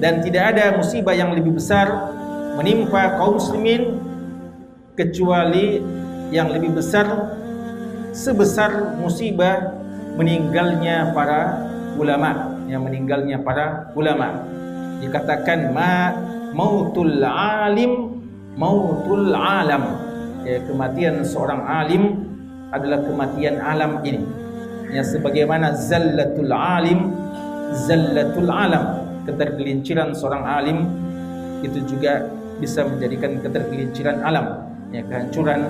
dan tidak ada musibah yang lebih besar menimpa kaum muslimin kecuali yang lebih besar sebesar musibah meninggalnya para ulama, yang meninggalnya para ulama. Dikatakan mautul alim mautul alam, kematian seorang alim adalah kematian alam ini. Ya, sebagaimana zallatul alim zallatul alam, ketergelinciran seorang alim itu juga bisa menjadikan ketergelinciran alam. Ya, kehancuran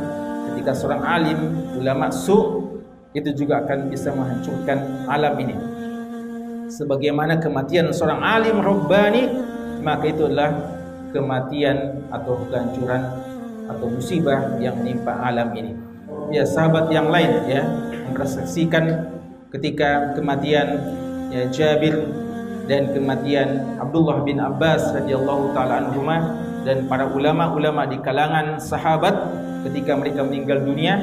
ketika seorang alim ulama itu juga akan bisa menghancurkan alam ini. Sebagaimana kematian seorang alim rabbani, maka itu adalah kematian atau kehancuran atau musibah yang menimpa alam ini. Ya, sahabat yang lain ya merasakan ketika kematian ya Jabir dan kematian Abdullah bin Abbas radhiyallahu taala anhuma dan para ulama-ulama di kalangan sahabat ketika mereka meninggal dunia,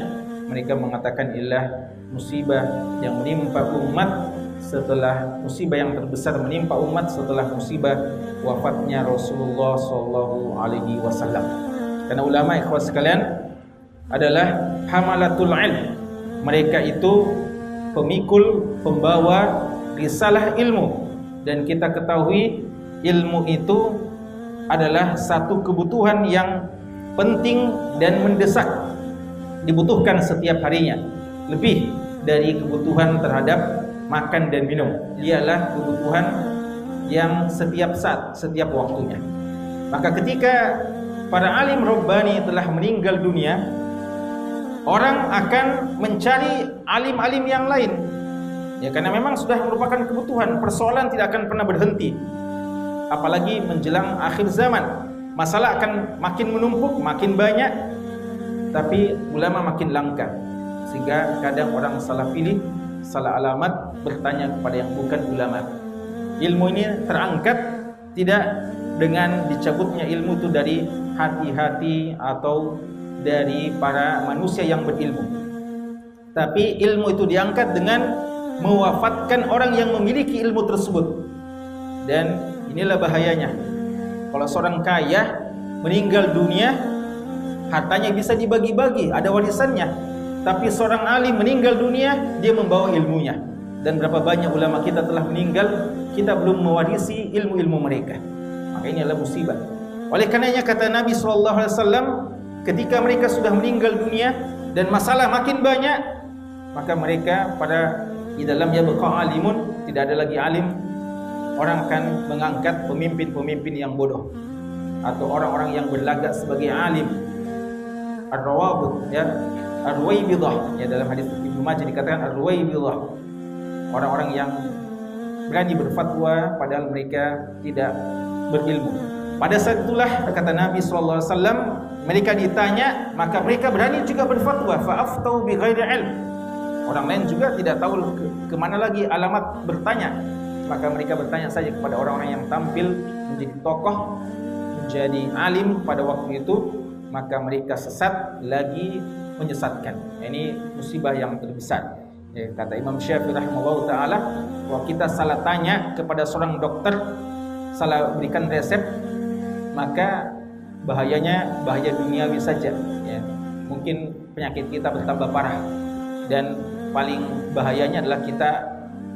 mereka mengatakan inilah musibah yang menimpa umat setelah musibah yang terbesar menimpa umat setelah musibah wafatnya Rasulullah sallallahu alaihi wasallam. Karena ulama ikhwah sekalian adalah hamalatul ilm. Mereka itu pemikul, pembawa risalah ilmu, dan kita ketahui ilmu itu adalah satu kebutuhan yang penting dan mendesak, dibutuhkan setiap harinya, lebih dari kebutuhan terhadap makan dan minum. Ialah kebutuhan yang setiap saat, setiap waktunya. Maka ketika para alim rabbani telah meninggal dunia, orang akan mencari alim-alim yang lain. Ya, karena memang sudah merupakan kebutuhan, persoalan tidak akan pernah berhenti. Apalagi menjelang akhir zaman, masalah akan makin menumpuk, makin banyak, tapi ulama makin langka. Sehingga kadang orang salah pilih, salah alamat, bertanya kepada yang bukan ulama. Ilmu ini terangkat tidak dengan dicabutnya ilmu itu dari hati-hati atau dari para manusia yang berilmu, tapi ilmu itu diangkat dengan mewafatkan orang yang memiliki ilmu tersebut. Dan inilah bahayanya. Kalau seorang kaya meninggal dunia, hartanya bisa dibagi-bagi, ada warisannya. Tapi seorang alim meninggal dunia, dia membawa ilmunya. Dan berapa banyak ulama kita telah meninggal, kita belum mewarisi ilmu-ilmu mereka. Maka ini adalah musibah. Oleh karenanya kata Nabi SAW, ketika mereka sudah meninggal dunia dan masalah makin banyak, maka mereka pada di dalam yabqa alimun, tidak ada lagi alim, orang akan mengangkat pemimpin-pemimpin yang bodoh atau orang-orang yang berlagak sebagai alim. Ar-rawabit ya, ar-ruwaibidah ya, dalam hadis Ibnu Majah dikatakan ar-ruwaibidah, orang-orang yang berani berfatwa padahal mereka tidak berilmu. Pada saat itulah kata Nabi sallallahu alaihi wasallam, mereka ditanya maka mereka berani juga berfatwa, fa'aftau bi ghairi ilm. Orang lain juga tidak tahu kemana lagi alamat bertanya, maka mereka bertanya saja kepada orang-orang yang tampil menjadi tokoh, menjadi alim pada waktu itu, maka mereka sesat lagi menyesatkan. Ini musibah yang terbesar. Ya, kata Imam Syafi'i rahimahullah taala, kalau kita salah tanya kepada seorang dokter, salah berikan resep, maka bahayanya bahaya duniawi saja. Ya, mungkin penyakit kita bertambah parah, dan paling bahayanya adalah kita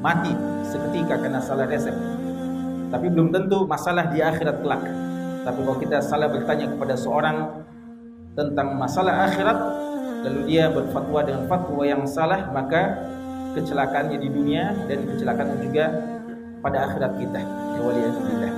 mati seketika karena salah resep. Tapi belum tentu masalah di akhirat kelak. Tapi kalau kita salah bertanya kepada seorang tentang masalah akhirat, lalu dia berfatwa dengan fatwa yang salah, maka kecelakaannya di dunia dan kecelakaan juga pada akhirat kita. Ya, waliyadzubillah.